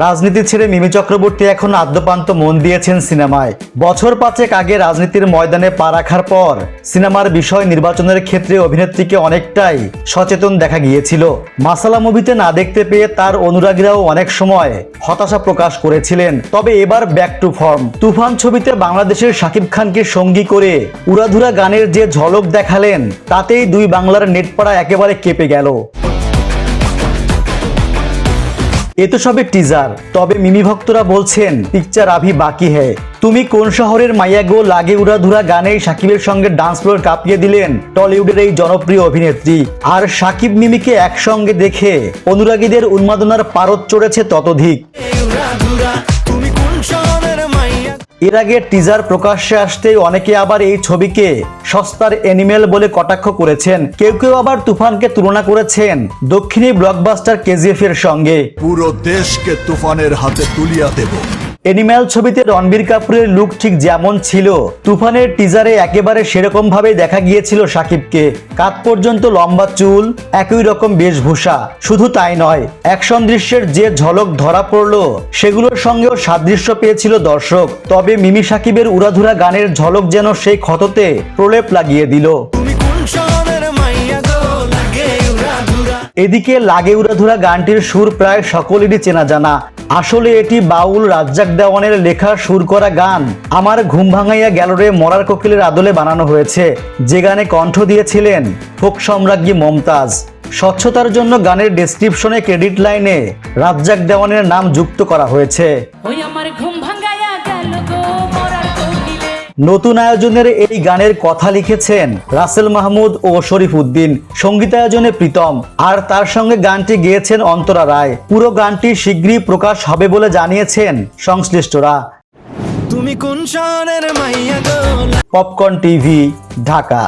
রাজনীতি ছেড়ে মিমি চক্রবর্তী এখন আদ্যপান্ত মন দিয়েছেন সিনেমায়। বছর 5 আগে রাজনীতির ময়দানে পা রাখার পর সিনেমার বিষয় নির্বাচনের ক্ষেত্রে অভিনেত্রীকে অনেকটাই সচেতন দেখা গিয়েছিল। মাসালা মুভিতে না দেখতে পেয়ে তার অনুরাগীরাও অনেক সময় হতাশা প্রকাশ করেছিলেন। তবে এবার ব্যাক টু ফর্ম। তুফান ছবিতে বাংলাদেশের শাকিব খানকে সঙ্গী করে উড়াধুরা গানের যে ঝলক দেখালেন, তাতেই দুই বাংলার নেটপাড়া একেবারে কেঁপে গেল। এ তো সবে টিজার, তবে মিমি ভক্তরা বলছেন পিকচার আভি বাকি হ্যায়। তুমি কোন শহরের মাইয়া গো লাগে উড়াধুরা গানেই শাকিবের সঙ্গে ডান্স ফ্লোর কাঁপিয়ে দিলেন টলিউডের এই জনপ্রিয় অভিনেত্রী। আর শাকিব মিমিকে একসঙ্গে দেখে অনুরাগীদের উন্মাদনার পারদ চড়েছে ততোধিক। এর আগে টিজার প্রকাশ্যে আসতেই অনেকে আবার এই ছবিকে সস্তার অ্যানিমেল বলে কটাক্ষ করেছেন। কেউ কেউ আবার তুফানকে তুলনা করেছেন দক্ষিণী ব্লকবাস্টার কেজিএফ এর সঙ্গে। পুরো দেশকে তুফানের হাতে তুলিয়া দেব। অ্যানিমেল ছবিতে রণবীর কাপুরের লুক ঠিক যেমন ছিল, তুফানের টিজারে একেবারে সেরকম ভাবে দেখা গিয়েছিল শাকিবকে। কাঁধ পর্যন্ত লম্বা চুল, একই রকম বেশভূষা। শুধু তাই নয়, অ্যাকশন দৃশ্যের যে ঝলক ধরা পড়লো সেগুলোর সঙ্গেও সাদৃশ্য পেয়েছিল দর্শক। তবে মিমি শাকিবের উড়াধুরা গানের ঝলক যেন সেই ক্ষততে প্রলেপ লাগিয়ে দিল। এদিকে লাগে উড়াধুরা গানটির সুর প্রায় সকলেরই চেনা জানা। আসলে এটি বাউল রাজ্জাক দেওয়ানের লেখা সুর করা গান আমার ঘুম ভাঙাইয়া গেল রে মরার কোকিলের আদলে বানানো হয়েছে, যে গানে কণ্ঠ দিয়েছিলেন ফোক সম্রাজ্ঞী মমতাজ। স্বচ্ছতার জন্য গানের ডেসক্রিপশনে ক্রেডিট লাইনে রাজ্জাক দেওয়ানের নাম যুক্ত করা হয়েছে। নতুন আয়োজনের এই গানের কথা লিখেছেন রাসেল মাহমুদ ও শরীফ উদ্দিন, সঙ্গীতায়োজনে প্রীতম, আর তার সঙ্গে গানটি গেয়েছেন অন্তরা রায়। পুরো গানটি শীঘ্রই প্রকাশ হবে বলে জানিয়েছেন সংশ্লিষ্টরা। তুমি কোন শহরের মাইয়া গো? Popcorn TV, Dhaka.